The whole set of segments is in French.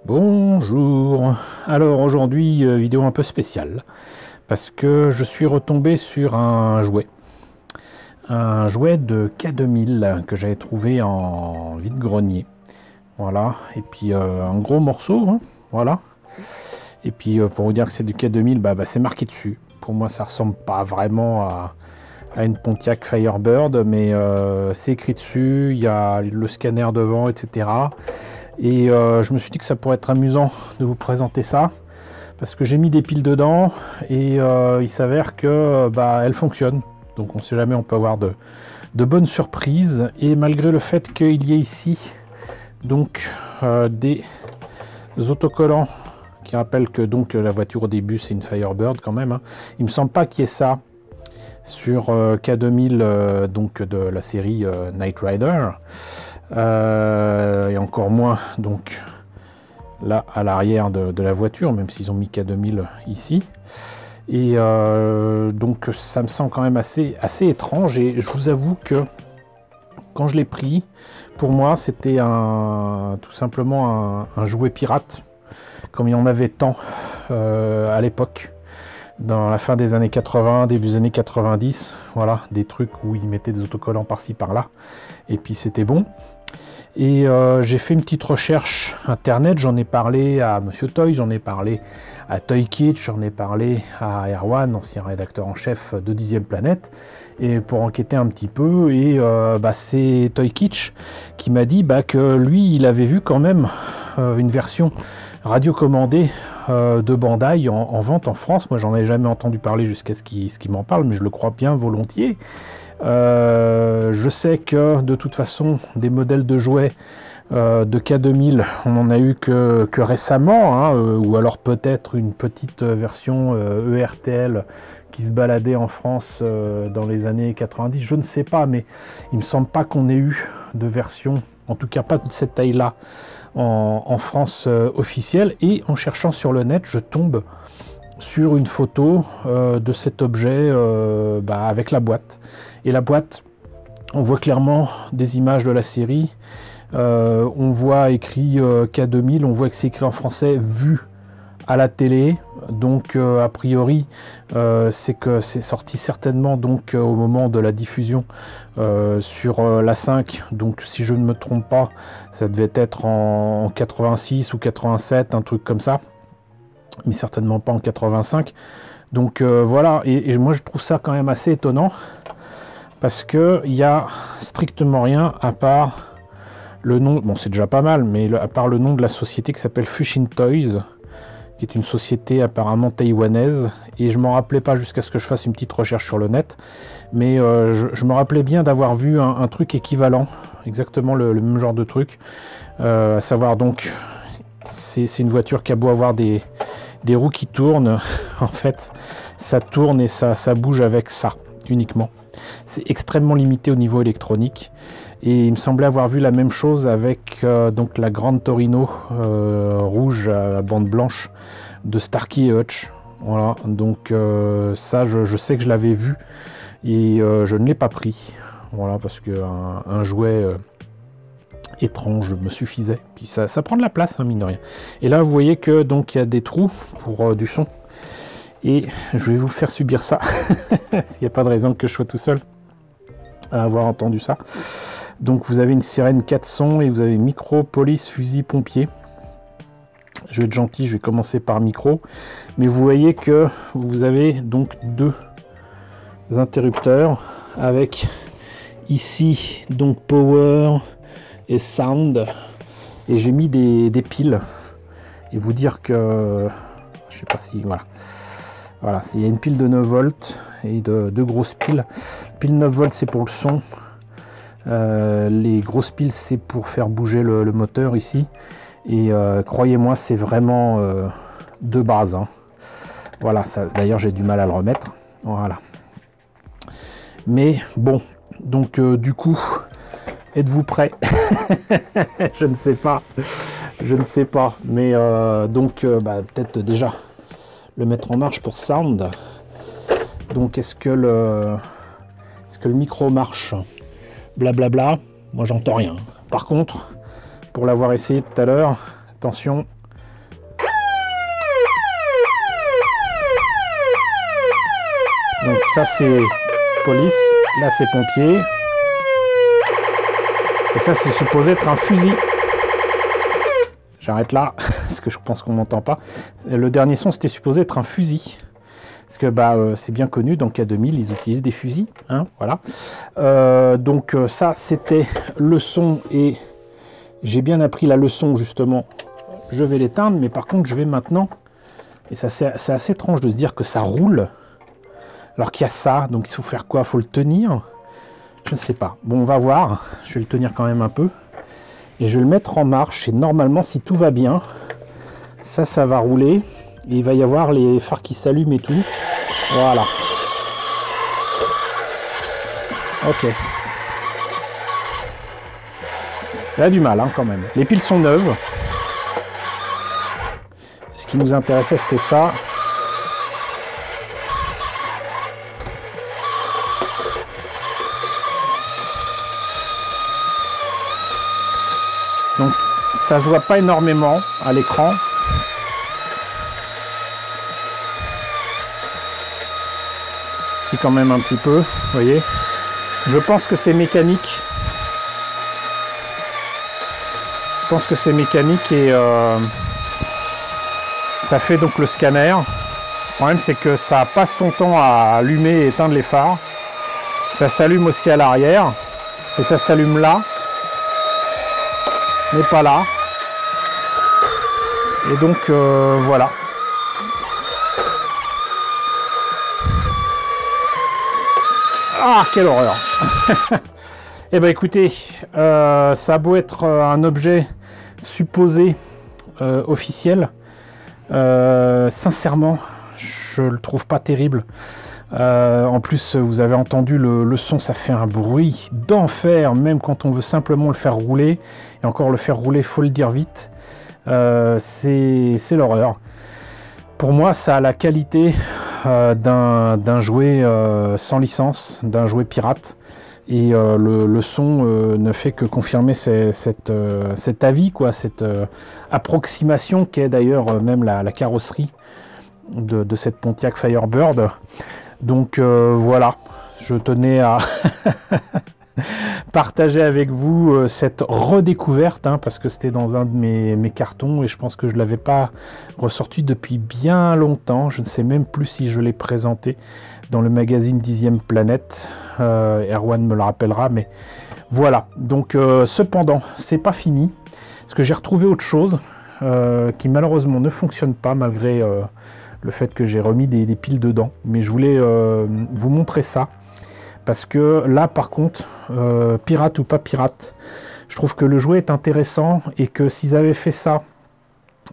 Bonjour. Alors aujourd'hui, vidéo un peu spéciale parce que je suis retombé sur un jouet de K2000 que j'avais trouvé en vide-grenier. Voilà, et puis un gros morceau, hein, voilà. Et puis pour vous dire que c'est du K2000, c'est marqué dessus. Pour moi, ça ressemble pas vraiment à une Pontiac Firebird, mais c'est écrit dessus, il y a le scanner devant, etc. Et je me suis dit que ça pourrait être amusant de vous présenter ça, parce que j'ai mis des piles dedans, et il s'avère que elles fonctionnent. Donc on ne sait jamais, on peut avoir de bonnes surprises. Et malgré le fait qu'il y ait ici donc des autocollants qui rappellent que donc la voiture au début c'est une Firebird quand même, hein. Il me semble pas qu'il y ait ça sur K2000 donc de la série Knight Rider, et encore moins donc là à l'arrière de la voiture, même s'ils ont mis K2000 ici. Et donc ça me semble quand même assez étrange, et je vous avoue que quand je l'ai pris, pour moi c'était tout simplement un jouet pirate, comme il y en avait tant à l'époque, dans la fin des années 80, début des années 90, voilà, des trucs où ils mettaient des autocollants par-ci par-là, et puis c'était bon. Et j'ai fait une petite recherche internet, j'en ai parlé à Monsieur Toy, j'en ai parlé à Toy Kitsch, j'en ai parlé à Erwan, ancien rédacteur en chef de 10e Planète, et pour enquêter un petit peu, et c'est Toy Kitsch qui m'a dit que lui, il avait vu quand même une version radiocommandée de Bandai en vente en France. Moi, j'en avais jamais entendu parler jusqu'à ce qu'il m'en parle, mais je le crois bien volontiers. Je sais que de toute façon des modèles de jouets de K2000 on en a eu que récemment, hein, ou alors peut-être une petite version ERTL qui se baladait en France dans les années 90, je ne sais pas, mais il me semble pas qu'on ait eu de version, en tout cas pas de cette taille là en France officielle. Et en cherchant sur le net, je tombe sur une photo de cet objet avec la boîte. Et la boîte, on voit clairement des images de la série, on voit écrit K2000, on voit que c'est écrit en français vu à la télé, donc a priori c'est que c'est sorti certainement donc au moment de la diffusion sur la 5, donc si je ne me trompe pas ça devait être en 86 ou 87, un truc comme ça, mais certainement pas en 85. Donc voilà, et moi je trouve ça quand même assez étonnant, parce que il y a strictement rien à part le nom, bon c'est déjà pas mal, mais à part le nom de la société qui s'appelle Fushin Toys, qui est une société apparemment taïwanaise, et je m'en rappelais pas jusqu'à ce que je fasse une petite recherche sur le net, mais je me rappelais bien d'avoir vu un truc équivalent, exactement le même genre de truc, à savoir donc c'est une voiture qui a beau avoir des roues qui tournent, en fait ça tourne et ça bouge avec ça uniquement. C'est extrêmement limité au niveau électronique, et il me semblait avoir vu la même chose avec donc la grande Torino rouge à bande blanche de Starkey et Hutch. Voilà, donc ça je sais que je l'avais vu, et je ne l'ai pas pris, voilà, parce que un jouet étrange me suffisait, puis ça prend de la place, hein, mine de rien. Et là vous voyez que donc il y a des trous pour du son, et je vais vous faire subir ça parce qu'il n'y a pas de raison que je sois tout seul à avoir entendu ça. Donc vous avez une sirène 4 sons, et vous avez micro, police, fusil, pompier. Je vais être gentil, je vais commencer par micro, mais vous voyez que vous avez donc deux interrupteurs avec ici donc power et sound, et j'ai mis des piles, et vous dire que je sais pas si voilà, il y a une pile de 9 volts et deux grosses piles. Pile 9 volts c'est pour le son, les grosses piles c'est pour faire bouger le moteur ici, et croyez-moi c'est vraiment de base, hein. Voilà, ça d'ailleurs j'ai du mal à le remettre, voilà, mais bon, donc du coup êtes-vous prêts? Je ne sais pas, mais donc peut-être déjà le mettre en marche pour sound. Donc est-ce que le micro marche? Blablabla, moi j'entends rien. Par contre, pour l'avoir essayé tout à l'heure, attention, ça c'est police, là c'est pompier. Et ça c'est supposé être un fusil. J'arrête là, parce que je pense qu'on m'entend pas. Le dernier son c'était supposé être un fusil. Parce que c'est bien connu, dans K2000, ils utilisent des fusils. Hein, voilà. Donc ça, c'était le son. Et j'ai bien appris la leçon, justement. Je vais l'éteindre, mais par contre, je vais maintenant... Et ça, c'est assez étrange de se dire que ça roule. Alors qu'il y a ça. Donc il faut faire quoi? Il faut le tenir? Je ne sais pas. Bon, on va voir. Je vais le tenir quand même un peu. Et je vais le mettre en marche. Et normalement, si tout va bien, ça va rouler. Et il va y avoir les phares qui s'allument et tout. Voilà. Ok. Il a du mal hein, quand même. Les piles sont neuves. Ce qui nous intéressait, c'était ça. Donc, ça se voit pas énormément à l'écran. Si quand même un petit peu, vous voyez. Je pense que c'est mécanique. Je pense que c'est mécanique et ça fait donc le scanner. Le problème c'est que ça passe son temps à allumer et éteindre les phares. Ça s'allume aussi à l'arrière et ça s'allume là, mais pas là. Et donc voilà. Ah, quelle horreur. Eh ben écoutez, ça a beau être un objet supposé officiel, sincèrement, je le trouve pas terrible. En plus, vous avez entendu le son, ça fait un bruit d'enfer, même quand on veut simplement le faire rouler. Et encore le faire rouler, faut le dire vite. C'est l'horreur. Pour moi, ça a la qualité d'un jouet sans licence, d'un jouet pirate. Et le son ne fait que confirmer cet avis, quoi, cette approximation qu'est d'ailleurs même la carrosserie de cette Pontiac Firebird. Donc voilà, je tenais à partager avec vous cette redécouverte, hein, parce que c'était dans un de mes cartons et je pense que je ne l'avais pas ressorti depuis bien longtemps. Je ne sais même plus si je l'ai présenté dans le magazine 10e Planète. Erwan me le rappellera, mais voilà. Donc cependant, c'est pas fini, parce que j'ai retrouvé autre chose qui malheureusement ne fonctionne pas malgré le fait que j'ai remis des piles dedans. Mais je voulais vous montrer ça. Parce que là, par contre, pirate ou pas pirate, je trouve que le jouet est intéressant et que s'ils avaient fait ça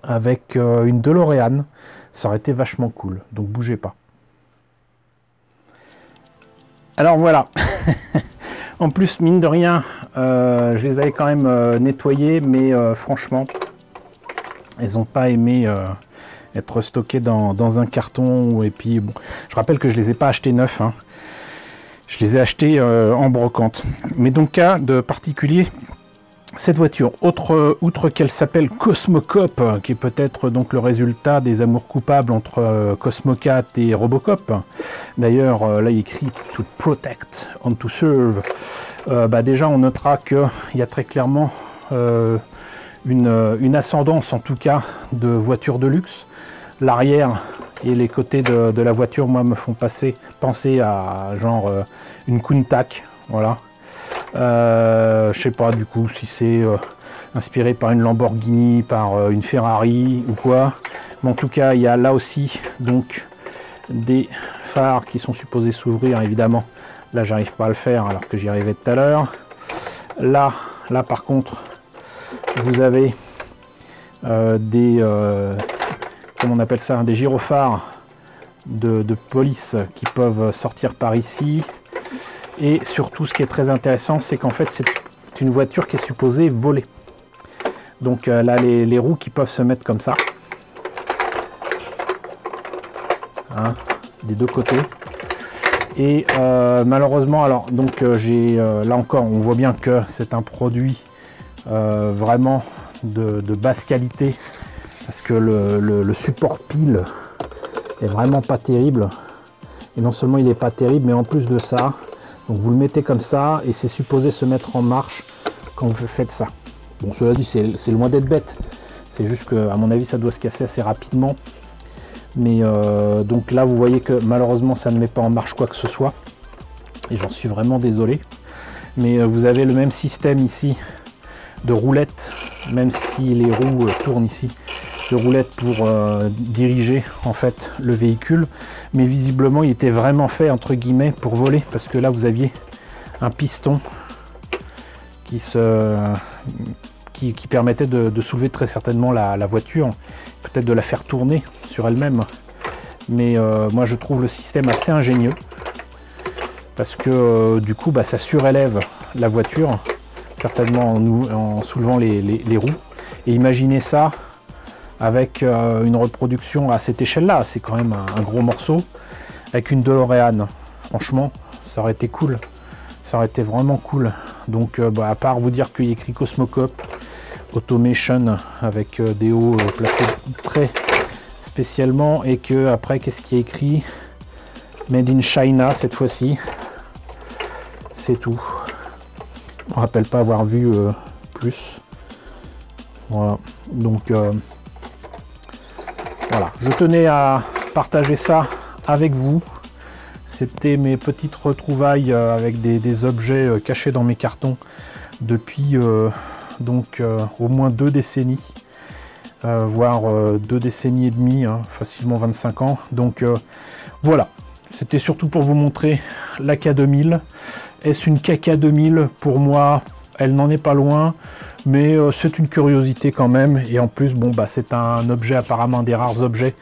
avec une DeLorean, ça aurait été vachement cool. Donc bougez pas. Alors voilà. En plus, mine de rien, je les avais quand même nettoyés, mais franchement, elles n'ont pas aimé être stockées dans un carton. Et puis, bon, je rappelle que je les ai pas achetés neufs, hein. Je les ai achetés en brocante. Mais donc, cas de particulier, cette voiture, outre qu'elle s'appelle Cosmocop, qui est peut-être donc le résultat des amours coupables entre Cosmocat et Robocop. D'ailleurs, là, il écrit « To protect and to serve ». Déjà, on notera qu'il y a très clairement une ascendance, en tout cas, de voitures de luxe. L'arrière et les côtés de la voiture, moi, me font penser à genre une Countach, voilà. Je sais pas du coup si c'est inspiré par une Lamborghini, par une Ferrari ou quoi. Mais en tout cas, il y a là aussi donc des phares qui sont supposés s'ouvrir, évidemment. Là, j'arrive pas à le faire alors que j'y arrivais tout à l'heure. Là par contre, vous avez des comment on appelle ça, des gyrophares de police qui peuvent sortir par ici. Et surtout, ce qui est très intéressant, c'est qu'en fait, c'est une voiture qui est supposée voler. Donc là, les roues qui peuvent se mettre comme ça, hein, des deux côtés. Et malheureusement, alors donc j'ai là encore, on voit bien que c'est un produit vraiment de basse qualité, parce que le support pile est vraiment pas terrible. Et non seulement il n'est pas terrible, mais en plus de ça, donc vous le mettez comme ça et c'est supposé se mettre en marche quand vous faites ça. Bon, cela dit, c'est loin d'être bête. C'est juste que, à mon avis, ça doit se casser assez rapidement. Mais donc là, vous voyez que malheureusement, ça ne met pas en marche quoi que ce soit. Et j'en suis vraiment désolé. Mais vous avez le même système ici de roulette, même si les roues tournent ici, de roulette pour diriger en fait le véhicule. Mais visiblement, il était vraiment fait entre guillemets pour voler, parce que là, vous aviez un piston qui permettait de soulever très certainement la voiture, peut-être de la faire tourner sur elle-même. Mais moi je trouve le système assez ingénieux, parce que du coup ça surélève la voiture, certainement en soulevant les roues. Et imaginez ça avec une reproduction à cette échelle-là, c'est quand même un gros morceau, avec une DeLorean. Franchement, ça aurait été cool. Ça aurait été vraiment cool. Donc à part vous dire qu'il y a écrit Cosmocop Automation avec des hauts placés très spécialement, et que après qu'est-ce qui est écrit, Made in China cette fois-ci, c'est tout. On ne rappelle pas avoir vu plus. Voilà, donc voilà, je tenais à partager ça avec vous. C'était mes petites retrouvailles avec des objets cachés dans mes cartons depuis au moins 2 décennies, voire 2 décennies et demie, hein, facilement 25 ans. Donc voilà, c'était surtout pour vous montrer la K2000. Est-ce une KK2000? Pour moi, elle n'en est pas loin, mais c'est une curiosité quand même. Et en plus, bon, c'est un objet, apparemment un des rares objets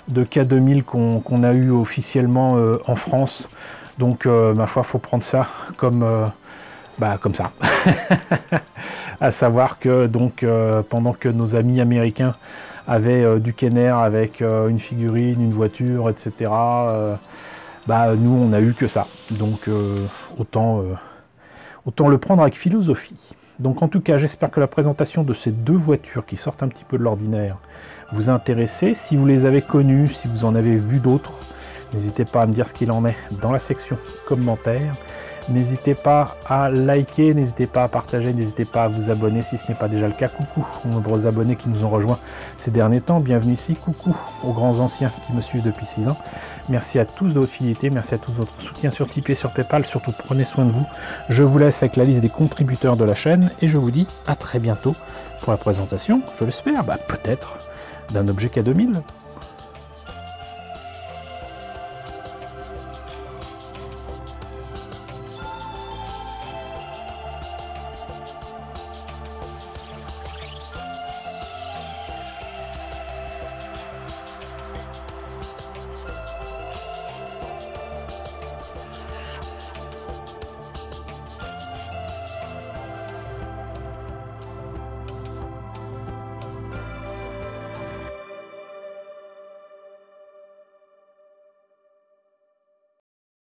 de K2000 qu'on a eu officiellement en France. Donc ma foi, faut prendre ça comme ça. À savoir que donc pendant que nos amis américains avaient du Kenner avec une figurine, une voiture, etc., nous on a eu que ça. Donc autant le prendre avec philosophie. Donc en tout cas, j'espère que la présentation de ces 2 voitures qui sortent un petit peu de l'ordinaire vous a intéressé. Si vous les avez connues, si vous en avez vu d'autres, n'hésitez pas à me dire ce qu'il en est dans la section commentaires. N'hésitez pas à liker, n'hésitez pas à partager, n'hésitez pas à vous abonner si ce n'est pas déjà le cas. Coucou aux nombreux abonnés qui nous ont rejoints ces derniers temps. Bienvenue ici. Coucou aux grands anciens qui me suivent depuis 6 ans. Merci à tous de votre fidélité, merci à tous de votre soutien sur Tipeee, sur Paypal. Surtout prenez soin de vous. Je vous laisse avec la liste des contributeurs de la chaîne et je vous dis à très bientôt pour la présentation, je l'espère, peut-être, d'un objet K2000.